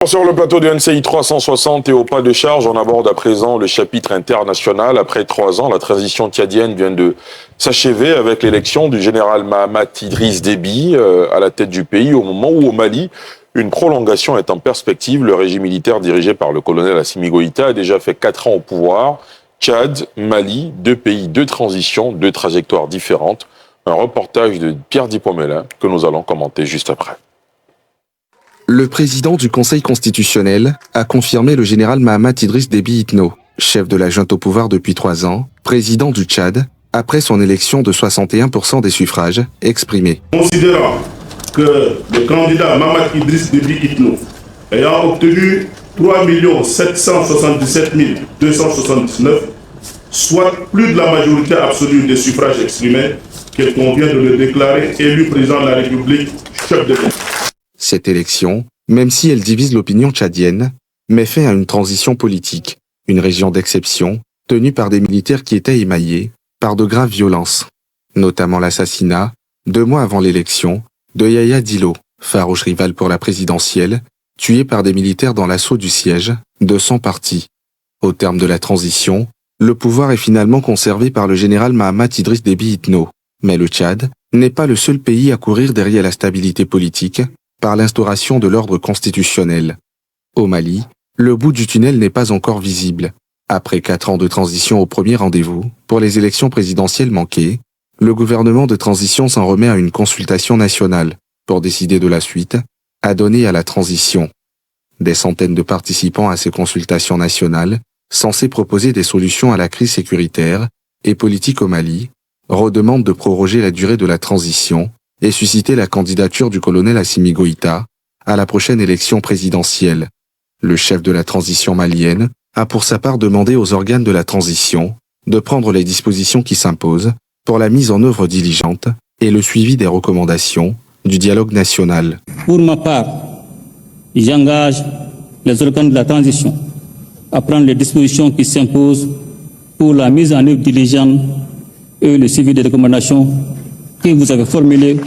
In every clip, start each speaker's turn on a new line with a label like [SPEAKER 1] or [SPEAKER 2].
[SPEAKER 1] Sur le plateau de NCI 360 et au pas de charge, on aborde à présent le chapitre international. Après 3 ans, la transition tchadienne vient de s'achever avec l'élection du général Mahamat Idriss Déby à la tête du pays, au moment où au Mali, une prolongation est en perspective. Le régime militaire dirigé par le colonel Assimi Goïta a déjà fait 4 ans au pouvoir. Tchad, Mali, 2 pays, 2 transitions, 2 trajectoires différentes. Un reportage de Pierre Dipomela que nous allons commenter juste après.
[SPEAKER 2] Le président du Conseil constitutionnel a confirmé le général Mahamat Idriss Déby Itno, chef de la junte au pouvoir depuis 3 ans, président du Tchad, après son élection de 61% des suffrages exprimés.
[SPEAKER 3] Considérant que le candidat Mahamat Idriss Déby Itno, ayant obtenu 3 777 279, soit plus de la majorité absolue des suffrages exprimés, qu'il convient de le déclarer élu président de la République, chef de l'État.
[SPEAKER 2] Cette élection, même si elle divise l'opinion tchadienne, met fin à une transition politique, une région d'exception, tenue par des militaires qui étaient émaillés par de graves violences, notamment l'assassinat, 2 mois avant l'élection, de Yaya Dillo, farouche rival pour la présidentielle, tué par des militaires dans l'assaut du siège de son parti. Au terme de la transition, le pouvoir est finalement conservé par le général Mahamat Idriss Déby Itno. Mais le Tchad n'est pas le seul pays à courir derrière la stabilité politique par l'instauration de l'ordre constitutionnel. Au Mali, le bout du tunnel n'est pas encore visible. Après 4 ans de transition au premier rendez-vous, pour les élections présidentielles manquées, le gouvernement de transition s'en remet à une consultation nationale pour décider de la suite à donner à la transition. Des centaines de participants à ces consultations nationales, censées proposer des solutions à la crise sécuritaire et politique au Mali, redemandent de proroger la durée de la transition et susciter la candidature du colonel Assimi Goïta à la prochaine élection présidentielle. Le chef de la transition malienne a pour sa part demandé aux organes de la transition de prendre les dispositions qui s'imposent pour la mise en œuvre diligente et le suivi des recommandations du dialogue national.
[SPEAKER 4] Pour ma part, j'engage les organes de la transition à prendre les dispositions qui s'imposent pour la mise en œuvre diligente et le suivi des recommandations que vous avez formulées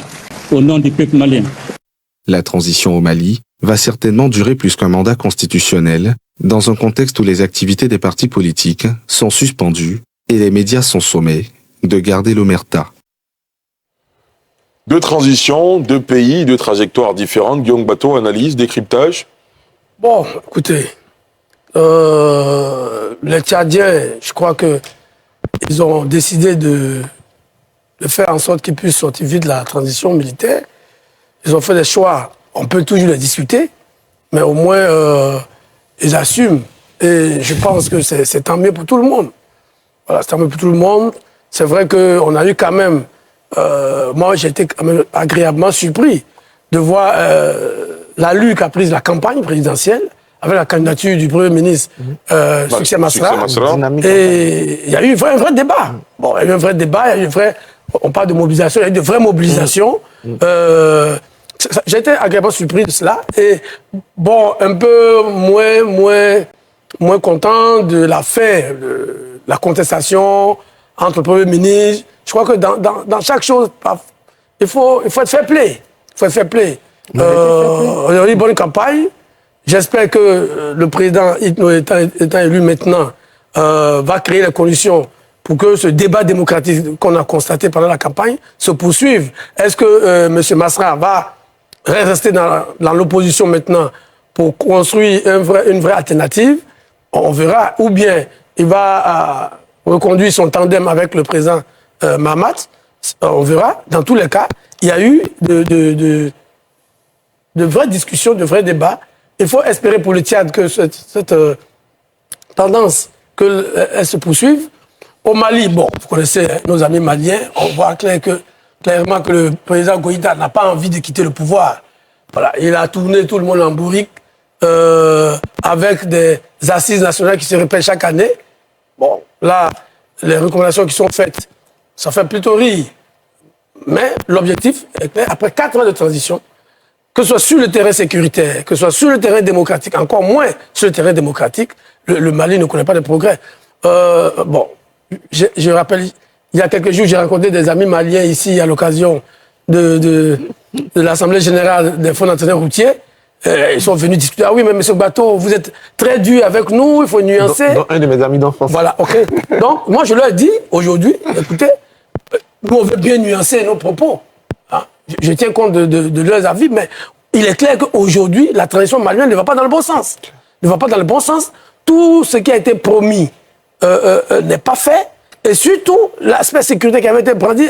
[SPEAKER 4] au nom du peuple malien.
[SPEAKER 2] La transition au Mali va certainement durer plus qu'un mandat constitutionnel, dans un contexte où les activités des partis politiques sont suspendues et les médias sont sommés de garder l'omerta.
[SPEAKER 1] 2 transitions, 2 pays, 2 trajectoires différentes. Guillaume Bateau, analyse, décryptage.
[SPEAKER 5] Bon, écoutez, les Tchadiens, je crois que ils ont décidé de faire en sorte qu'ils puissent sortir vite de la transition militaire. Ils ont fait des choix, on peut toujours les discuter, mais au moins ils assument. Et je pense que c'est tant mieux pour tout le monde. Voilà, c'est tant mieux pour tout le monde. C'est vrai qu'on a eu quand même, moi j'ai été quand même agréablement surpris de voir l'allure qu'a prise la campagne présidentielle avec la candidature du Premier ministre Succès Masra. Et il y a eu un vrai débat. Bon, il y a eu un vrai débat, il y a eu on parle de mobilisation, il y a eu de vraies mobilisations. J'ai été agréablement surpris de cela. Et bon, un peu moins content de la fin, la contestation entre le Premier ministre. Je crois que dans chaque chose, il faut être fair play. Il faut être fair play. On a eu une bonne campagne. J'espère que le président Itno étant élu maintenant va créer les conditions pour que ce débat démocratique qu'on a constaté pendant la campagne se poursuive. Est-ce que M. Masra va rester dans l'opposition maintenant pour construire une vraie alternative? On verra. Ou bien il va reconduire son tandem avec le président Mahamat. On verra. Dans tous les cas, il y a eu de vraies discussions, de vrais débats. Il faut espérer pour le Tchad que cette tendance elle se poursuive. Au Mali, bon, vous connaissez nos amis maliens, on voit clairement que le président Goïta n'a pas envie de quitter le pouvoir. Voilà, il a tourné tout le monde en bourrique avec des assises nationales qui se répètent chaque année. Bon, là, les recommandations qui sont faites, ça fait plutôt rire. Mais l'objectif est clair, après 4 ans de transition, que ce soit sur le terrain sécuritaire, que ce soit sur le terrain démocratique, encore moins sur le terrain démocratique, le Mali ne connaît pas de progrès. Bon, je rappelle, il y a quelques jours, j'ai rencontré des amis maliens ici à l'occasion de l'Assemblée générale des fonds d'entraîneurs routiers. Ils sont venus discuter. Ah oui, mais M. Bateau, vous êtes très dur avec nous, il faut nuancer.
[SPEAKER 6] Dans un de mes amis d'enfance.
[SPEAKER 5] Voilà, ok. Donc, moi, je leur dis, aujourd'hui, écoutez, nous, on veut bien nuancer nos propos. Hein. Je tiens compte de leurs avis, mais il est clair qu'aujourd'hui, la transition malienne ne va pas dans le bon sens. Ne va pas dans le bon sens. Tout ce qui a été promis n'est pas fait. Et surtout, l'aspect sécurité qui avait été brandi.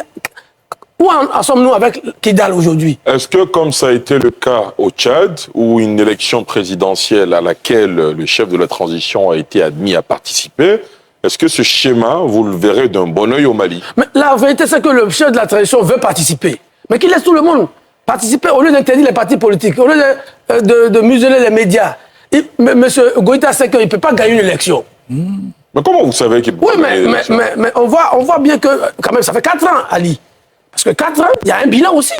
[SPEAKER 5] Où en sommes-nous avec Kidal aujourd'hui?
[SPEAKER 1] Est-ce que, comme ça a été le cas au Tchad, où une élection présidentielle à laquelle le chef de la transition a été admis à participer, est-ce que ce schéma, vous le verrez d'un bon œil au Mali?
[SPEAKER 5] Mais la vérité, c'est que le chef de la transition veut participer. Mais qu'il laisse tout le monde participer au lieu d'interdire les partis politiques, au lieu de museler les médias. M. Goïta sait qu'il ne peut pas gagner une élection.
[SPEAKER 1] Mais comment vous savez qu'il peut
[SPEAKER 5] Oui,
[SPEAKER 1] pas gagner l'élection?
[SPEAKER 5] mais on voit bien que, quand même, ça fait 4 ans, Ali. Parce que 4 ans, il y a un bilan aussi.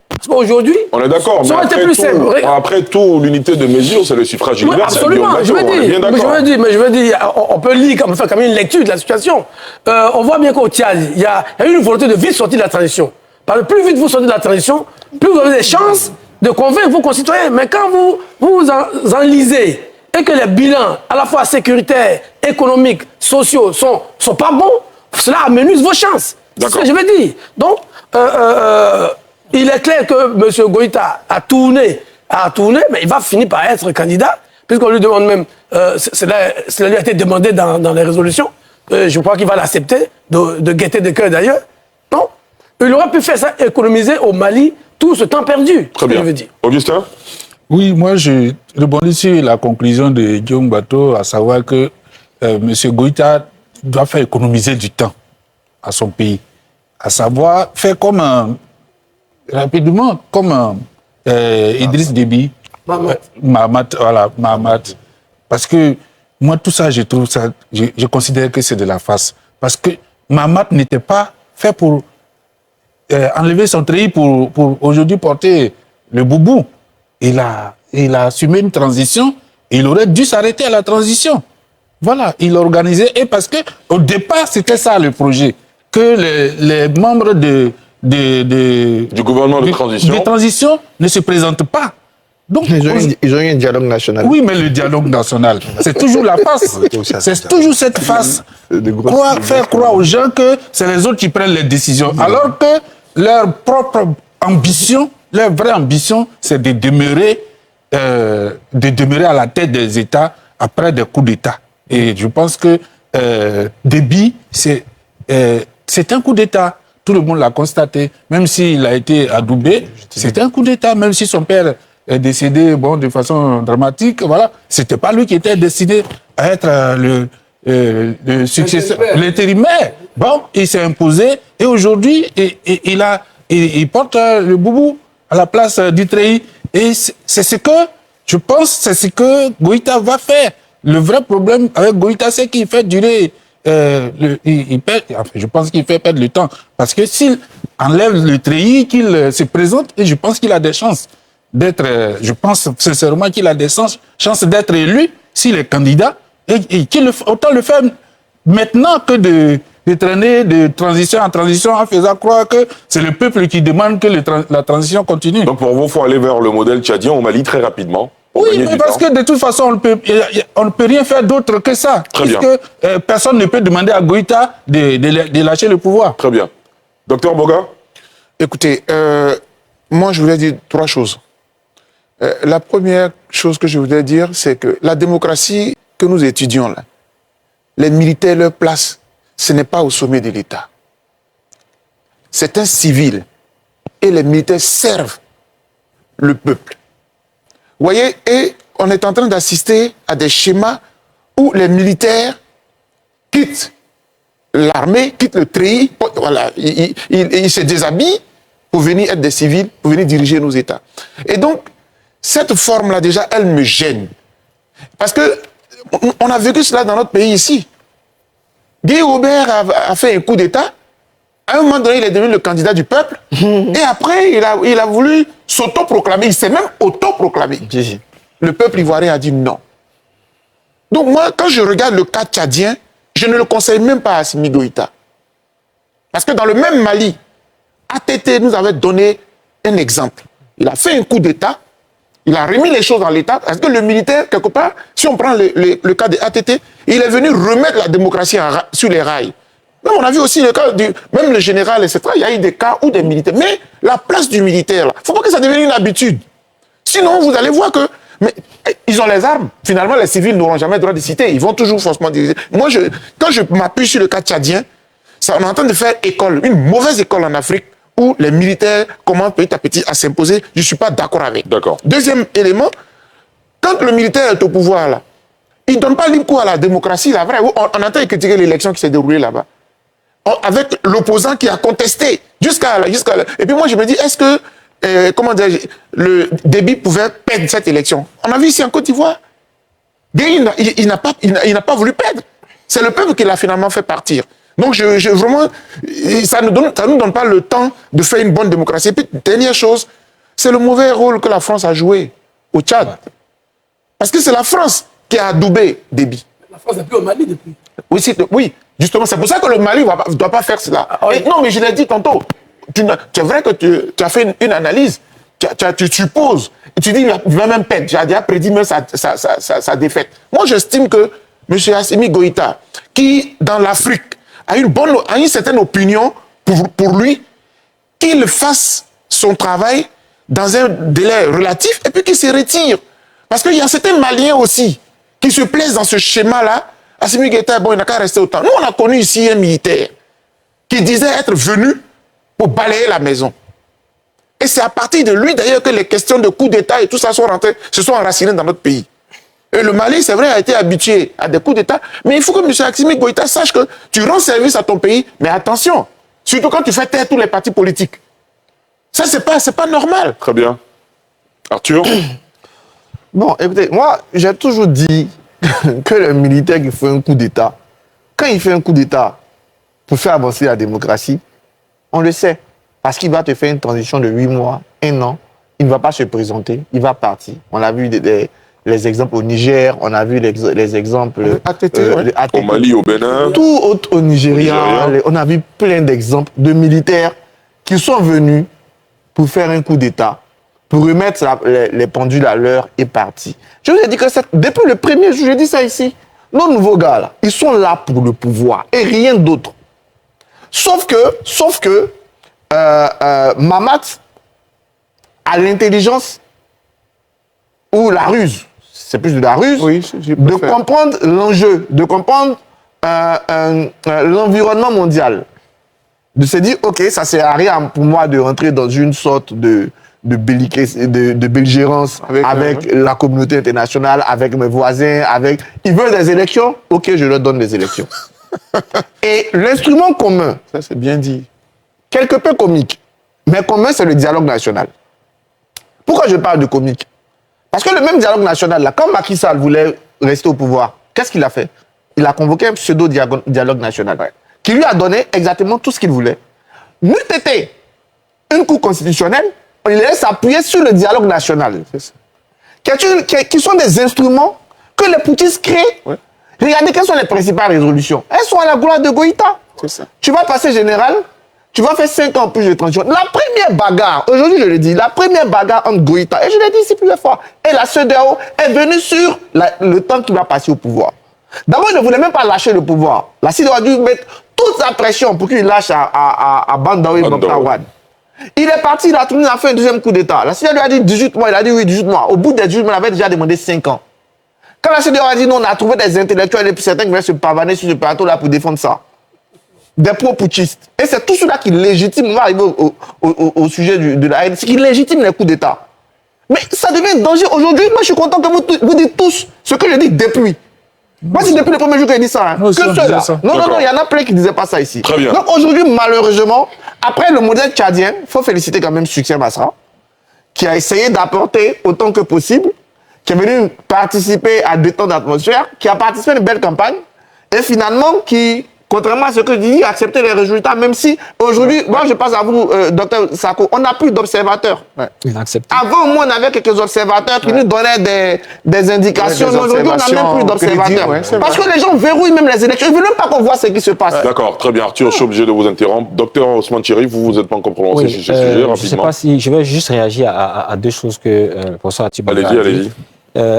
[SPEAKER 5] Parce qu'aujourd'hui...
[SPEAKER 1] On est d'accord, mais après tout, l'unité de mesure, c'est le suffrage universel.
[SPEAKER 5] Absolument, je veux dire, on peut lire, on peut faire quand même une lecture de la situation. On voit bien qu'au Tchad, il y a eu une volonté de vite sortir de la transition. Parce que plus vite vous sortez de la transition, plus vous avez des chances de convaincre vos concitoyens. Mais quand vous enlisez et que les bilans, à la fois sécuritaires, économiques, sociaux, sont pas bons, cela amenuise vos chances. C'est ce que je veux dire. Donc, il est clair que M. Goïta a tourné, mais il va finir par être candidat, puisqu'on lui demande même, cela lui a été demandé dans les résolutions, je crois qu'il va l'accepter, de gaieté de cœur d'ailleurs. Donc, il aurait pu faire ça, économiser au Mali tout ce temps perdu.
[SPEAKER 1] Très bien.
[SPEAKER 5] Je veux dire.
[SPEAKER 1] Augustin?
[SPEAKER 7] Oui, moi je rebondis sur la conclusion de Guillaume Bateau, à savoir que M. Goïta doit faire économiser du temps à son pays, à savoir faire comme rapidement, comme Idriss Déby, Mahamat, voilà, Mahamat. Parce que moi, tout ça, je trouve ça, je considère que c'est de la farce. Parce que Mahamat n'était pas fait pour enlever son treillis pour aujourd'hui porter le boubou. Il a assumé une transition, il aurait dû s'arrêter à la transition. Voilà, il a organisé, et parce que au départ, c'était ça le projet, que les membres du
[SPEAKER 1] gouvernement de transition
[SPEAKER 7] ne se présentent pas. Donc,
[SPEAKER 6] ils ont eu un dialogue national.
[SPEAKER 7] Oui, mais le dialogue national, c'est toujours la face. C'est toujours cette face. Faire croire aux gens que c'est les autres qui prennent les décisions. Alors que leur propre ambition, leur vraie ambition, c'est de demeurer à la tête des États après des coups d'État. Et je pense que Déby, c'est un coup d'État. Tout le monde l'a constaté. Même s'il a été adoubé, c'est un coup d'État. Même si son père est décédé de façon dramatique, voilà, c'était pas lui qui était destiné à être le successeur, l'intérimaire. Bon, il s'est imposé et aujourd'hui, il porte le boubou à la place du treillis. Et c'est ce que, je pense, c'est ce que Goïta va faire. Le vrai problème avec Goïta, c'est qu'il fait durer, je pense qu'il fait perdre le temps. Parce que s'il enlève le treillis, qu'il se présente, et je pense qu'il a des chances d'être, je pense sincèrement qu'il a des chances d'être élu s'il est candidat, et qu'il autant le faire maintenant que de traîner de transition en transition en faisant croire que c'est le peuple qui demande que la transition continue.
[SPEAKER 1] Donc pour vous, il faut aller vers le modèle tchadien au Mali très rapidement.
[SPEAKER 7] Oui, mais parce que de toute façon, on ne peut rien faire d'autre que ça. Puisque personne ne peut demander à Goïta de lâcher le pouvoir.
[SPEAKER 1] Très bien. Docteur Boga?
[SPEAKER 8] Écoutez, moi je voulais dire 3 choses. La première chose que je voudrais dire, c'est que la démocratie que nous étudions là, les militaires, leur place, ce n'est pas au sommet de l'État. C'est un civil. Et les militaires servent le peuple. Vous voyez, et on est en train d'assister à des schémas où les militaires quittent l'armée, quittent le treillis, voilà, ils se déshabillent pour venir être des civils, pour venir diriger nos États. Et donc, cette forme-là, déjà, elle me gêne. Parce que on a vécu cela dans notre pays ici. Guy Robert a fait un coup d'État. À un moment donné, il est devenu le candidat du peuple. Et après, il a voulu s'autoproclamer. Il s'est même autoproclamé. Le peuple ivoirien a dit non. Donc moi, quand je regarde le cas tchadien, je ne le conseille même pas à Assimi Goïta. Parce que dans le même Mali, ATT nous avait donné un exemple. Il a fait un coup d'État. Il a remis les choses dans l'État. Parce que le militaire, quelque part, si on prend le cas de ATT, il est venu remettre la démocratie sur les rails. Même on a vu aussi le cas même le général, etc. Il y a eu des cas où des militaires. Mais la place du militaire, il ne faut pas que ça devienne une habitude. Sinon, vous allez voir que... Mais ils ont les armes. Finalement, les civils n'auront jamais le droit de citer. Ils vont toujours forcément diriger. Moi, quand je m'appuie sur le cas tchadien, on est en train de faire école, une mauvaise école en Afrique, où les militaires commencent petit à petit à s'imposer. Je ne suis pas d'accord avec.
[SPEAKER 1] D'accord.
[SPEAKER 8] Deuxième élément, quand le militaire est au pouvoir, là, il ne donne pas libre cours à la démocratie, la vraie. On entend critiquer l'élection qui s'est déroulée là-bas. Avec l'opposant qui a contesté jusqu'à Et puis moi, je me dis, est-ce que, comment dire, le Déby pouvait perdre cette élection? On a vu ici en Côte d'Ivoire. Déby, il n'a pas voulu perdre. C'est le peuple qui l'a finalement fait partir. Donc, vraiment, ça ne nous donne pas le temps de faire une bonne démocratie. Et puis, dernière chose, c'est le mauvais rôle que la France a joué au Tchad. Parce que c'est la France qui a adoubé Déby.
[SPEAKER 5] La France n'est plus au Mali depuis.
[SPEAKER 8] Oui, justement, c'est pour ça que le Mali ne doit pas faire cela. Non, mais je l'ai dit tantôt. C'est vrai que tu as fait une analyse. Tu supposes. Et tu dis qu'il va même perdre. Tu as déjà prédit même sa défaite. Moi, j'estime que M. Assimi Goïta, qui, dans l'Afrique, a une certaine opinion pour lui, qu'il fasse son travail dans un délai relatif et puis qu'il se retire. Parce qu'il y a certains Maliens aussi qui se plaisent dans ce schéma-là. Assimi Goïta, bon, il n'a qu'à rester autant. Nous, on a connu ici un militaire qui disait être venu pour balayer la maison. Et c'est à partir de lui, d'ailleurs, que les questions de coup d'État et tout ça se sont enracinées dans notre pays. Et le Mali, c'est vrai, a été habitué à des coups d'État, mais il faut que M. Assimi Goïta sache que tu rends service à ton pays, mais attention, surtout quand tu fais taire tous les partis politiques. Ça, c'est pas normal.
[SPEAKER 1] Très bien. Arthur?
[SPEAKER 6] Bon, écoutez, moi, j'ai toujours dit que le militaire qui fait un coup d'État, quand il fait un coup d'État pour faire avancer la démocratie, on le sait, parce qu'il va te faire une transition de 8 mois, 1 an, il ne va pas se présenter, il va partir. On a vu les exemples au Niger, on a vu les exemples
[SPEAKER 1] au Mali, au Bénin.
[SPEAKER 6] Tout au Nigeria, on a vu plein d'exemples de militaires qui sont venus pour faire un coup d'État, pour remettre les pendules à l'heure et partir. Je vous ai dit que depuis le premier jour, j'ai dit ça ici, nos nouveaux gars, là, ils sont là pour le pouvoir et rien d'autre. Sauf que Mamat a l'intelligence ou la ruse, c'est plus de la ruse, de comprendre l'enjeu, de comprendre l'environnement mondial. De se dire, ok, ça ne sert à rien pour moi de rentrer dans une sorte de belligérance avec la communauté internationale, avec mes voisins, Ils veulent des élections, ok, je leur donne des élections. Et l'instrument commun,
[SPEAKER 8] ça c'est bien dit,
[SPEAKER 6] quelque peu comique, mais commun, c'est le dialogue national. Pourquoi je parle de comique? Parce que le même dialogue national, là, quand Macky Sall voulait rester au pouvoir, qu'est-ce qu'il a fait? Il a convoqué un pseudo-dialogue national qui lui a donné exactement tout ce qu'il voulait. N'eût été une cour constitutionnelle, on les laisse appuyer sur le dialogue national. Qui sont des instruments que les poutistes créent. Ouais. Regardez quelles sont les principales résolutions. Elles sont à la gloire de Goïta. Tu vas passer général, tu vas faire 5 ans plus de transition. La première bagarre, aujourd'hui je le dis, la première bagarre entre Goïta, et je l'ai dit ici plusieurs fois, et la CEDEAO est venue sur le temps qu'il va passer au pouvoir. D'abord, il ne voulait même pas lâcher le pouvoir. La CEDEAO a dû mettre toute sa pression pour qu'il lâche à Bandaoui Bantaouane. Il est parti, il a tourné, il a fait un deuxième coup d'État. La CEDEAO lui a dit 18 mois, il a dit oui, 18 mois. Au bout des 18 mois, il avait déjà demandé 5 ans. Quand la CEDEAO a dit non, on a trouvé des intellectuels et puis certains qui veulent se pavaner sur ce plateau-là pour défendre ça. Des pro-putschistes. Et c'est tout cela qui légitime, on va arriver au sujet de la haine, c'est qui légitime les coups d'État. Mais ça devient dangereux. Aujourd'hui, moi je suis content que vous dites tous ce que je dis depuis. Moi, c'est depuis le premier jour que j'ai dit ça. Hein. Que ceux-là. Non, il y en a plein qui ne disaient pas ça ici.
[SPEAKER 1] Très bien.
[SPEAKER 6] Donc aujourd'hui, malheureusement, après le modèle tchadien, il faut féliciter quand même Succès Masra, qui a essayé d'apporter autant que possible, qui est venu participer à détendre l'atmosphère, qui a participé à une belle campagne, et finalement qui contrairement à ce que je dis, accepter les résultats, même si aujourd'hui, moi je passe à vous, docteur Sako, on n'a plus d'observateurs.
[SPEAKER 8] Ouais.
[SPEAKER 9] Il a accepté.
[SPEAKER 6] Avant, moi, on avait quelques observateurs qui nous donnaient des indications, mais aujourd'hui, on n'a même plus d'observateurs. Parce que les gens verrouillent même les élections, ils ne veulent même pas qu'on voit ce qui se passe.
[SPEAKER 1] D'accord, très bien. Arthur, je suis obligé de vous interrompre. Docteur Ousmane Chérif, vous vous êtes pas encore prononcé sur ce sujet, rapidement.
[SPEAKER 9] Je ne sais pas si je vais juste réagir à deux choses que le professeur Atiba a dit.
[SPEAKER 1] Allez-y.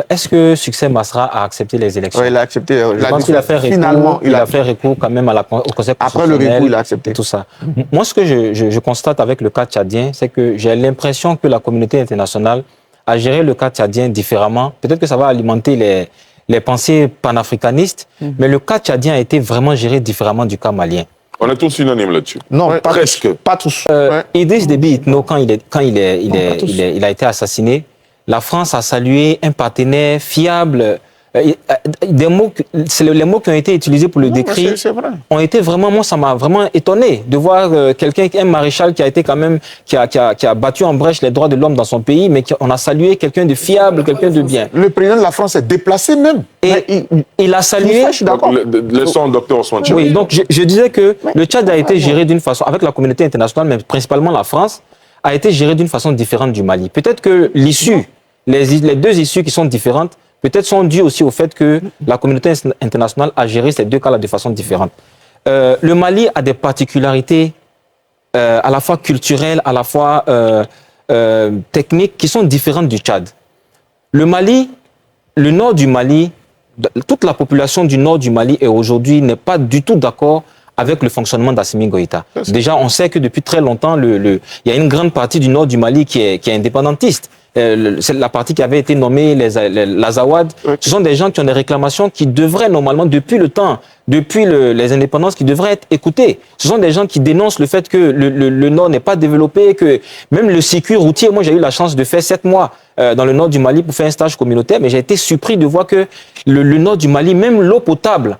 [SPEAKER 9] Est-ce que Succès Masra a accepté les élections?
[SPEAKER 6] Oui, il a accepté.
[SPEAKER 9] Je pense qu'il a fait recours. Finalement, il a fait recours quand même au Conseil constitutionnel.
[SPEAKER 6] Après le recours, il a accepté.
[SPEAKER 9] Tout ça. Moi, ce que je constate avec le cas tchadien, c'est que j'ai l'impression que la communauté internationale a géré le cas tchadien différemment. Peut-être que ça va alimenter les pensées panafricanistes, mais le cas tchadien a été vraiment géré différemment du cas malien.
[SPEAKER 1] On est tous unanimes là-dessus.
[SPEAKER 6] Non, pas
[SPEAKER 1] presque.
[SPEAKER 6] Pas tous.
[SPEAKER 9] Idriss Déby Itno, quand il a été assassiné, la France a salué un partenaire fiable. Les mots qui ont été utilisés pour le décrire ont été vraiment, moi ça m'a vraiment étonné de voir un maréchal qui a été quand même, qui a battu en brèche les droits de l'homme dans son pays, mais on a salué quelqu'un de fiable, quelqu'un de bien.
[SPEAKER 8] Le président de la France s'est déplacé même.
[SPEAKER 9] Et il a salué.
[SPEAKER 6] Je suis d'accord.
[SPEAKER 1] Laissons le docteur Ousmane Chérif.
[SPEAKER 9] Oui, donc je disais que le Tchad a été géré d'une façon, avec la communauté internationale, mais principalement la France, a été géré d'une façon différente du Mali. Peut-être que les deux issues qui sont différentes, peut-être sont dues aussi au fait que la communauté internationale a géré ces deux cas-là de façon différente. Le Mali a des particularités à la fois culturelles, à la fois techniques, qui sont différentes du Tchad. Le nord du Mali, toute la population du nord du Mali aujourd'hui n'est pas du tout d'accord avec le fonctionnement d'Assimi Goïta. Déjà, on sait que depuis très longtemps, il y a une grande partie du nord du Mali qui est indépendantiste. C'est la partie qui avait été nommée les Azawad. Ce sont des gens qui ont des réclamations qui devraient normalement, depuis les indépendances, qui devraient être écoutées. Ce sont des gens qui dénoncent le fait que le nord n'est pas développé, que même le circuit routier, moi j'ai eu la chance de faire 7 mois dans le nord du Mali pour faire un stage communautaire, mais j'ai été surpris de voir que le nord du Mali, même l'eau potable,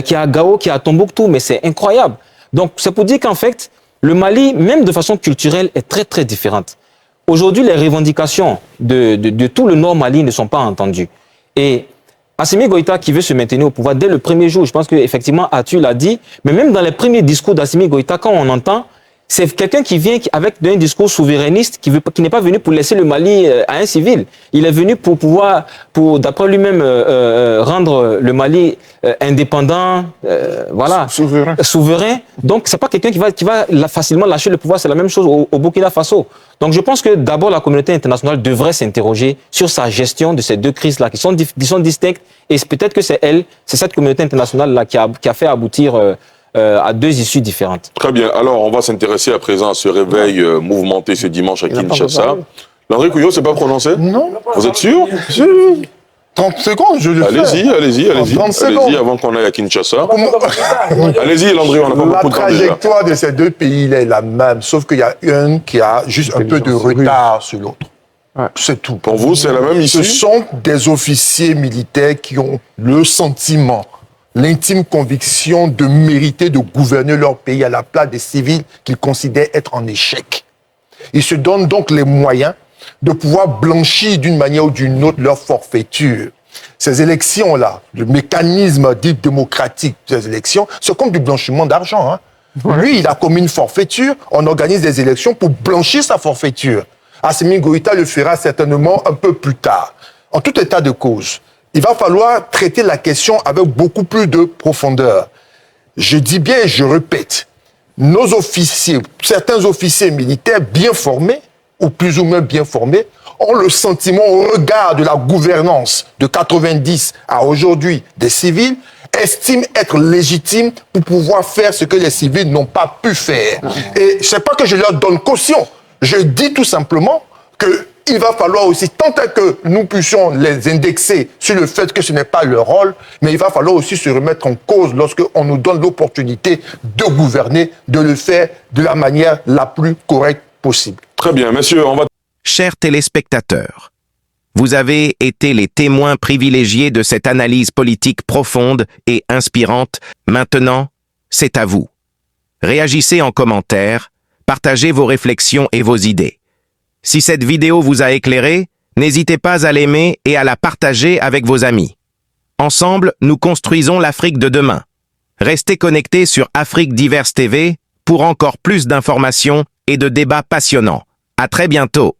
[SPEAKER 9] qui est à Gao, qui est à Tombouctou, mais c'est incroyable. Donc c'est pour dire qu'en fait, le Mali, même de façon culturelle, est très très différente. Aujourd'hui, les revendications de tout le Nord Mali ne sont pas entendues. Et Assimi Goïta, qui veut se maintenir au pouvoir dès le premier jour, je pense qu'effectivement, Atu l'a dit, mais même dans les premiers discours d'Assimi Goïta, quand on entend, c'est quelqu'un qui vient avec un discours souverainiste, qui n'est pas venu pour laisser le Mali à un civil. Il est venu pour pouvoir, d'après lui-même, rendre le Mali indépendant, souverain. Donc, c'est pas quelqu'un qui va facilement lâcher le pouvoir. C'est la même chose au Burkina Faso. Donc, je pense que d'abord, la communauté internationale devrait s'interroger sur sa gestion de ces deux crises-là, qui sont distinctes. Et peut-être que c'est cette communauté internationale-là qui a fait aboutir à deux issues différentes.
[SPEAKER 1] Très bien. Alors, on va s'intéresser à présent à ce réveil mouvementé ce dimanche à Kinshasa. Landry Couillot, c'est pas prononcé?
[SPEAKER 8] Non.
[SPEAKER 1] Vous êtes sûr?
[SPEAKER 8] 30 secondes, je le fais.
[SPEAKER 1] Allez-y, avant qu'on aille à Kinshasa. Allez-y, Landry, on n'a pas beaucoup de temps déjà.
[SPEAKER 10] La trajectoire de ces deux pays est la même, sauf qu'il y a un qui a juste un peu de retard sur l'autre. C'est tout.
[SPEAKER 1] Pour vous, c'est la même issue?
[SPEAKER 10] Ce sont des officiers militaires qui ont le sentiment, l'intime conviction de mériter de gouverner leur pays à la place des civils qu'ils considèrent être en échec. Ils se donnent donc les moyens de pouvoir blanchir d'une manière ou d'une autre leur forfaiture. Ces élections-là, le mécanisme dit démocratique des élections, c'est comme du blanchiment d'argent. Lui, il a commis une forfaiture, on organise des élections pour blanchir sa forfaiture. Assimi Goïta le fera certainement un peu plus tard. En tout état de cause, il va falloir traiter la question avec beaucoup plus de profondeur. Je dis bien et je répète, nos officiers, certains officiers militaires bien formés, ou plus ou moins bien formés, ont le sentiment, au regard de la gouvernance de 90 à aujourd'hui des civils, estiment être légitimes pour pouvoir faire ce que les civils n'ont pas pu faire. Et c'est pas que je leur donne caution, je dis tout simplement qu'il va falloir aussi, tant que nous puissions les indexer sur le fait que ce n'est pas leur rôle, mais il va falloir aussi se remettre en cause lorsqu'on nous donne l'opportunité de gouverner, de le faire de la manière la plus correcte possible.
[SPEAKER 1] Très bien, messieurs, on va...
[SPEAKER 11] Chers téléspectateurs, vous avez été les témoins privilégiés de cette analyse politique profonde et inspirante. Maintenant, c'est à vous. Réagissez en commentaire, partagez vos réflexions et vos idées. Si cette vidéo vous a éclairé, n'hésitez pas à l'aimer et à la partager avec vos amis. Ensemble, nous construisons l'Afrique de demain. Restez connectés sur Afrique Diverse TV pour encore plus d'informations et de débats passionnants. À très bientôt.